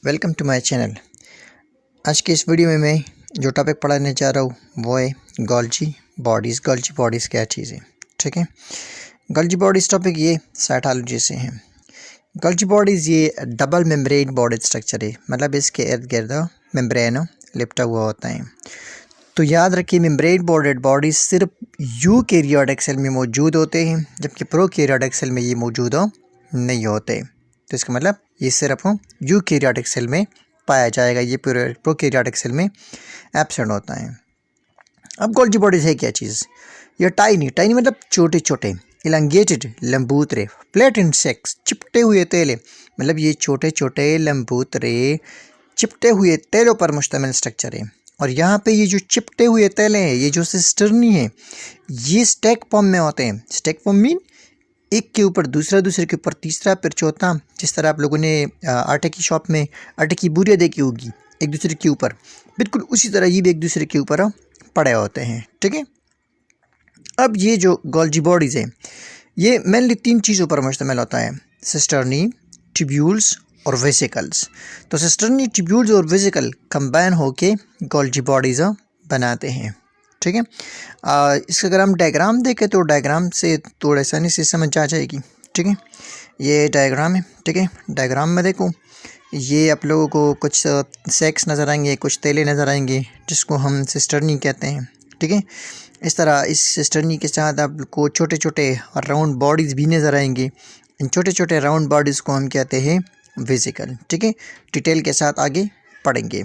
Welcome to my channel. आज के इस वीडियो में मैं जो टॉपिक पढ़ाने जा रहा हूँ वो है गोल्जी बॉडीज़। गोल्जी बॉडीज़ क्या चीज़ है, ठीक है। गोल्जी बॉडीज़ टॉपिक ये साइटोलॉजी से है। गोल्जी बॉडीज़ ये डबल मेम्ब्रेन बॉडी स्ट्रक्चर है, मतलब इसके इर्द गिर्द मेम्ब्रेन लिपटा हुआ होता है। तो याद रखिए, मेम्ब्रेन बॉर्डेड बॉडीज सिर्फ यूकैरियोटिक सेल में मौजूद होते हैं, जबकि प्रोकैरियोटिक सेल में ये मौजूद नहीं होते। तो इसका मतलब ये सिर्फ यूकैरियोटिक सेल में पाया जाएगा, ये प्रोकैरियोटिक सेल में एब्सेंट होता है। अब गोल्जी बॉडीज है क्या चीज़? ये टाइनी मतलब छोटे छोटे, इलांगेटेड लंबूतरे, प्लेट इंसेक्ट्स, चिपटे हुए तेले, मतलब ये छोटे छोटे लंबूतरे चिपटे हुए तेलों पर मुश्तमिल स्ट्रक्चर है। और यहाँ पे ये जो चिपटे हुए तेले हैं, ये जो सिस्टर्नी है, ये स्टैक फॉर्म में होते हैं। स्टैक फॉर्म मीन एक के ऊपर दूसरा, दूसरे के ऊपर तीसरा, फिर चौथा। जिस तरह आप लोगों ने आटे की शॉप में आटे की बोरियाँ देखी होगी एक दूसरे के ऊपर, बिल्कुल उसी तरह ये भी एक दूसरे के ऊपर पड़े होते हैं, ठीक है। अब ये जो गोल्जी बॉडीज़ है ये मेनली 3 चीज़ों पर मुश्तमिल होता है: सिस्टर्नी, ट्यूब्यूल्स और वेसिकल्स। तो सिस्टर्नी, ट्यूब्यूल्स और वेसिकल कंबाइन होके गोल्जी बॉडीज़ बनाते हैं, ठीक है। इसका अगर हम डायग्राम देखें तो डायग्राम से थोड़ा आसानी से समझ आ जाएगी, ठीक है। ये डायग्राम है, ठीक है। डायग्राम में देखो, ये आप लोगों को कुछ सेक्स नज़र आएंगे, कुछ तेले नज़र आएंगे, जिसको हम सिस्टर्नी कहते हैं, ठीक है। इस तरह इस सिस्टर्नी के साथ आपको छोटे छोटे राउंड बॉडीज़ भी नज़र आएंगे। इन छोटे छोटे राउंड बॉडीज़ को हम कहते हैं वेसिकल, ठीक है। डिटेल के साथ आगे पढ़ेंगे।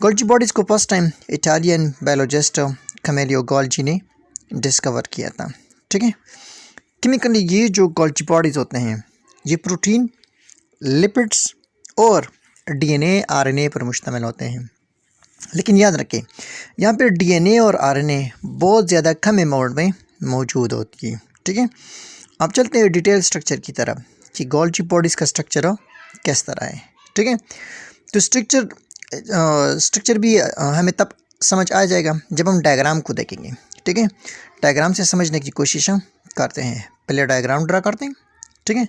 गोल्जी बॉडीज़ को first time Italian biologist Camillo Golgi ने डिस्कवर किया था, ठीक है। केमिकली ये जो गोल्जी बॉडीज़ होते हैं ये प्रोटीन, लिपिड्स और डीएनए, आरएनए पर मुश्तमिल होते हैं। लेकिन याद रखें, यहाँ पे डीएनए और आरएनए बहुत ज़्यादा कम अमाउंट में मौजूद होती है, ठीक है। अब चलते हैं डिटेल स्ट्रक्चर की तरफ कि गोल्जी बॉडीज़ का स्ट्रक्चर किस तरह है, ठीक है। तो स्ट्रक्चर भी हमें तब समझ आ जाएगा जब हम डायग्राम को देखेंगे, ठीक है। डायग्राम से समझने की कोशिश हम करते हैं। पहले डायग्राम ड्रा करते हैं, ठीक है।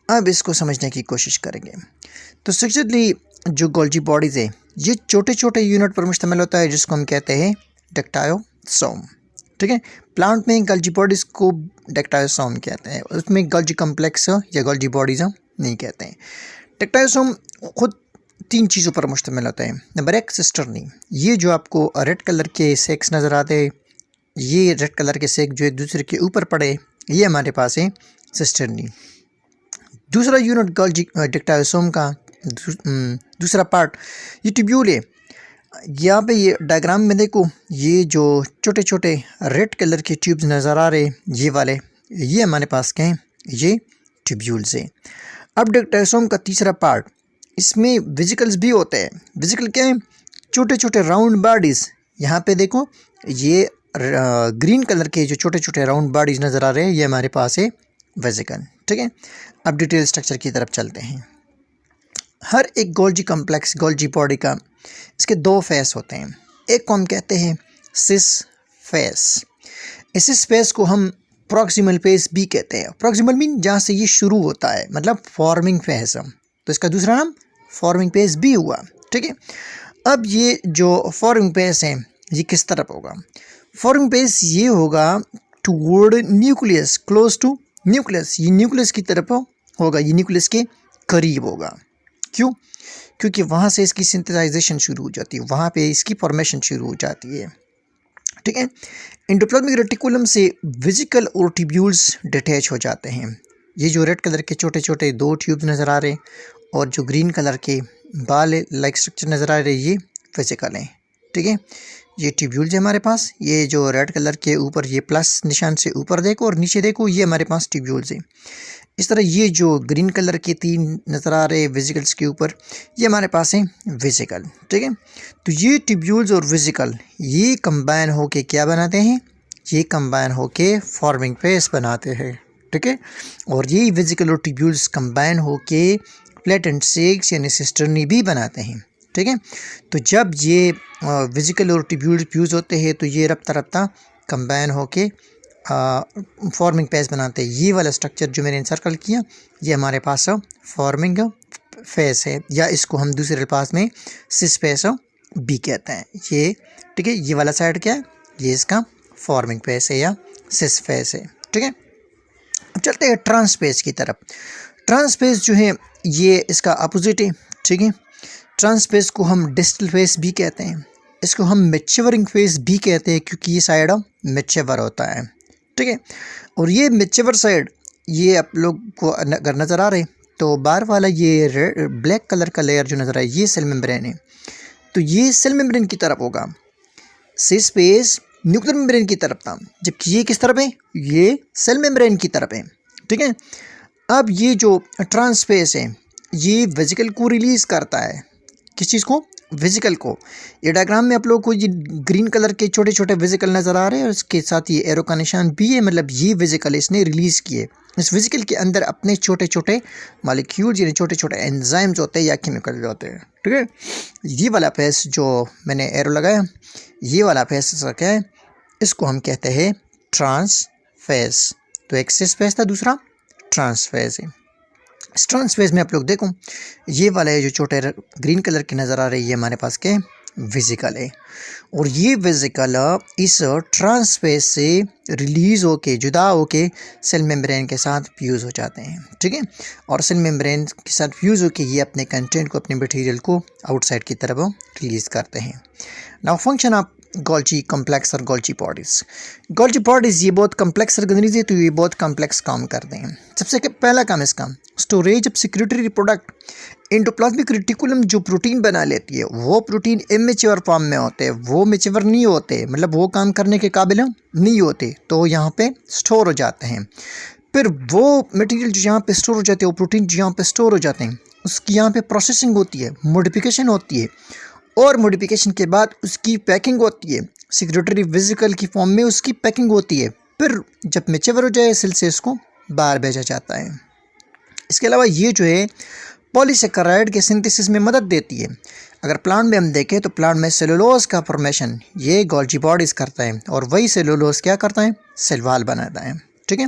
अब इसको समझने की कोशिश करेंगे। तो स्ट्रक्चरली जो गोल्जी बॉडीज़ है ये छोटे छोटे यूनिट पर मुश्तमिल होता है, जिसको हम कहते हैं डेक्टायोसोम, ठीक है। प्लांट में गोल्जी बॉडीज़ को डेक्टायोसोम कहते हैं, उसमें गोल्जी कम्प्लेक्स या गोल्जी बॉडीज़ नहीं कहते हैं। डेक्टायोसोम खुद 3 चीज़ों पर मुश्तमिल होता है। नंबर 1 सिस्टर्नी, ये जो आपको रेड कलर के सेक्स नज़र आते हैं, ये रेड कलर के सेक जो एक दूसरे के ऊपर पड़े, ये हमारे पास है सिस्टर्नी। दूसरा यूनिट गोल्जी डेक्टायोसोम का दूसरा पार्ट ये ट्यूब्यूल है। यहाँ पे ये डायग्राम में देखो, ये जो छोटे छोटे रेड कलर के ट्यूब्स नज़र आ रहे, ये वाले, ये हमारे पास क्या हैं? ये ट्यूब्यूल्स हैं। अब डेक्टायोसोम का तीसरा पार्ट, इसमें वेसिकल्स भी होते हैं। वेसिकल क्या है? छोटे छोटे राउंड बॉडीज़। यहाँ पे देखो, ये ग्रीन कलर के जो छोटे छोटे राउंड बॉडीज़ नज़र आ रहे हैं, ये हमारे पास है वेसिकल, ठीक है। अब डिटेल स्ट्रक्चर की तरफ चलते हैं। हर एक गोल्जी कम्प्लेक्स, गोल्जी बॉडी का, इसके 2 फेस होते हैं। एक को हम कहते हैं सिस फेस। इस सिस फेस को हम प्रॉक्सिमल फेस भी कहते हैं। प्रॉक्सिमल मीन जहाँ से ये शुरू होता है, मतलब फॉर्मिंग फेस, तो इसका दूसरा नाम फॉर्मिंग फेस भी हुआ, ठीक है। अब ये जो फॉर्मिंग फेस है ये किस तरफ होगा? फॉर्मिंग फेस ये होगा toward nucleus, close to nucleus. ये न्यूक्लियस की तरफ होगा, ये न्यूक्लियस के करीब होगा। क्यों? क्योंकि वहाँ से इसकी सिंथेसाइजेशन शुरू हो जाती है, वहाँ पे इसकी फॉर्मेशन शुरू हो जाती है, ठीक है। एंडोप्लाज्मिक रेटिकुलम से वेसिकल और ट्यूब्यूल्स डिटैच हो जाते हैं। ये जो रेड कलर के छोटे छोटे 2 ट्यूब्स नज़र आ रहे हैं और जो ग्रीन कलर के बाल लाइक स्ट्रक्चर नज़र आ रहे हैं, ये वेसिकल हैं, ठीक है। ये ट्यूब्यूल्स है हमारे पास। ये जो रेड कलर के ऊपर ये प्लस निशान से ऊपर देखो और नीचे देखो, ये हमारे पास ट्यूब्यूल्स हैं। इस तरह ये जो ग्रीन कलर के 3 नज़र आ रहे वेसिकल्स के ऊपर, ये हमारे पास है वेसिकल, ठीक है। तो ये ट्यूब्यूल्स और वेसिकल ये कंबाइन होके क्या बनाते हैं? ये कंबाइन होके फॉर्मिंग फेस बनाते हैं, ठीक है। और ये वेसिकल और ट्यूब्यूल्स कंबाइन होके प्लेट एंड सेक्स यानी सिस्टर्नी भी बनाते हैं, ठीक है। तो जब ये वेसिकल और ट्यूब्यूल्स फ्यूज़ होते हैं तो ये रफ्ता रफ्ता कंबाइन होके फॉर्मिंग फेस बनाते हैं। ये वाला स्ट्रक्चर जो मैंने सर्कल किया, ये हमारे पास फॉर्मिंग फेस है, या इसको हम दूसरे अल्फाज में सिस फेस भी कहते हैं। ये ठीक है, ये वाला साइड क्या है, ये इसका फॉर्मिंग फेस है या सिस फेस है। ठीक है, अब चलते हैं ट्रांस फेस की तरफ। ट्रांस फेस जो है ये इसका अपोजिट है। ठीक है, ट्रांस फेस को हम डिस्टल फेस भी कहते हैं, इसको हम मैच्योरिंग फेस भी कहते हैं क्योंकि ये साइड मैच्योर होता है। ठीक है, और ये मैच्योर साइड ये आप लोग को अगर नज़र आ रहे तो बाहर वाला ये ब्लैक कलर का लेयर जो नज़र आए ये सेल मेम्ब्रेन है, तो ये सेल मेम्ब्रेन की तरफ होगा। सिस फेस न्यूक्लियर मेम्ब्रेन की तरफ था, जबकि ये किस तरफ है, ये सेल मेम्ब्रेन की तरफ है। ठीक है, अब ये जो ट्रांस फेस है ये वेजिकल को रिलीज़ करता है। किस चीज़ को, वेजिकल को। ये डायग्राम में आप लोगों को ये ग्रीन कलर के छोटे छोटे वेजिकल नज़र आ रहे हैं और इसके साथ ये एरो का निशान भी है, मतलब ये वेजिकल इसने रिलीज़ किए। इस वेजिकल के अंदर अपने छोटे छोटे मॉलिक्यूल्स यानी छोटे छोटे एंजाइम्स होते हैं या केमिकल होते हैं। ठीक है, ये वाला फेस जो मैंने एरो लगाया, ये वाला फेस क्या है, इसको हम कहते हैं ट्रांस फेस। तो एक सिस फेस था, दूसरा ट्रांस फेस है। इस ट्रांस फेस में आप लोग देखो ये वाला है जो छोटे ग्रीन कलर की नज़र आ रही है, ये हमारे पास के वेजिकल है, और ये वेजिकल इस ट्रांस फेस से रिलीज़ होके जुदा होके सेल मेम्ब्रेन के साथ फ्यूज़ हो जाते हैं। ठीक है, और सेल मेम्ब्रेन के साथ फ्यूज़ होके ये अपने कंटेंट को, अपने मटेरियल को आउटसाइड की तरफ रिलीज़ करते हैं। Now function of Golgi complex और गोल्जी बॉडीज़। गोल्जी बॉडीज़ ये बहुत कम्प्लेक्स ऑर्गेनिज्म है, तो ये बहुत कम्प्लेक्स काम करते हैं। सबसे पहला काम इसका स्टोरेज ऑफ सिक्रेटरी रिप्रोडक्ट। एंडोप्लाज्मिक रेटिकुलम जो प्रोटीन बना लेती है वो प्रोटीन इमेच्योर फॉर्म में होते हैं, वो मेच्योर नहीं होते, मतलब वो काम करने के काबिल नहीं होते, तो यहाँ पे स्टोर हो जाते हैं। फिर वो मटेरियल जो यहाँ पे स्टोर हो जाते हैं, वो प्रोटीन जो यहाँ पे स्टोर हो जाते हैं, उसकी यहाँ पे प्रोसेसिंग होती है, मॉडिफिकेशन होती है, और मॉडिफिकेशन के बाद उसकी पैकिंग होती है, सिक्रेटरी वेजिकल की फॉर्म में उसकी पैकिंग होती है। फिर जब मेच्योर हो जाए सेल से इसको बाहर भेजा जाता है। इसके अलावा ये जो है पॉलीसेकेराइड के सिंथेसिस में मदद देती है। अगर प्लांट में हम देखें तो प्लांट में सेलुलोज का फॉर्मेशन ये गोल्जी बॉडीज़ करता है, और वही सेलुलोज क्या करता है, सेल वॉल बनाता है। ठीक है,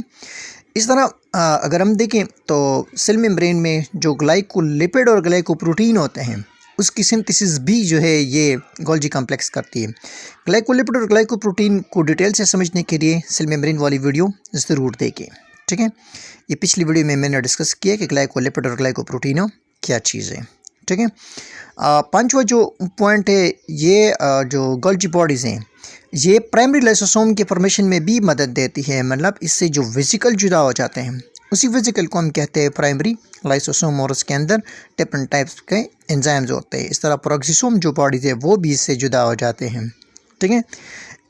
इस तरह अगर हम देखें तो सेल मेम्ब्रेन में जो ग्लाइकोलिपिड और ग्लाइकोप्रोटीन होते हैं उसकी सिंथेसिस भी जो है ये गोल्जी कॉम्प्लेक्स करती है। ग्लाइकोलिपिड और ग्लाइकोप्रोटीन को डिटेल से समझने के लिए सेल मेम्ब्रेन वाली वीडियो ज़रूर देखें। ठीक है, ये पिछली वीडियो में मैंने डिस्कस किया कि ग्लाइकोलिपिड और ग्लाइकोप्रोटीन क्या चीज़ है। ठीक है, पांचवा जो पॉइंट है ये जो गोल्जी बॉडीज़ हैं ये प्राइमरी लाइसोसोम के फॉर्मेशन में भी मदद देती है, मतलब इससे जो वेजिकल जुदा हो जाते हैं उसी वेजिकल को हम कहते हैं प्राइमरी लाइसोसोम, और उसके अंदर डिफरेंट टाइप्स के एंजाइम्स होते हैं। इस तरह प्रोक्सिसोम जो बॉडीज़ है वो भी इससे जुदा हो जाते हैं। ठीक है,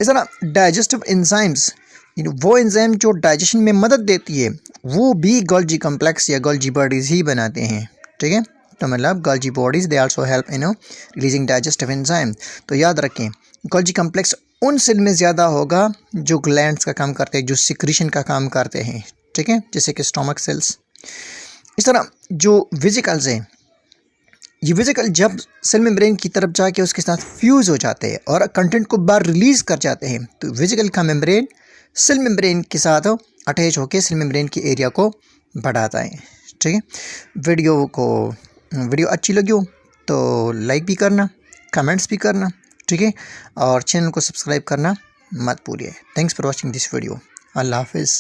इस तरह डाइजेस्टिव एंजाइम्स वो एंजाइम जो डाइजेशन में मदद देती है वो भी गोल्जी कॉम्प्लेक्स या गोल्जी बॉडीज़ ही बनाते हैं। ठीक है, तो मतलब Golgi bodies they also help in releasing digestive enzyme. तो याद रखें गोल्जी कॉम्प्लेक्स उन सेल में ज़्यादा होगा जो ग्लैंड्स का काम करते हैं, जो सिक्रीशन का काम करते हैं। ठीक है, जैसे कि स्टोमक सेल्स। इस तरह जो वेजिकल्स हैं ये वेजिकल जब सेल मेम्ब्रेन की तरफ जाके उसके साथ फ्यूज़ हो जाते हैं और कंटेंट को बाहर रिलीज़ कर जाते हैं, तो वेजिकल का मेम्ब्रेन सेल मेम्ब्रेन के साथ अटैच होकर सेल मेम्ब्रेन की एरिया को बढ़ाता है। ठीक है, वीडियो अच्छी लगी हो तो लाइक भी करना, कमेंट्स भी करना। ठीक है, और चैनल को सब्सक्राइब करना मत भूलिए। Thanks for watching this video. अल्लाह हाफिज़।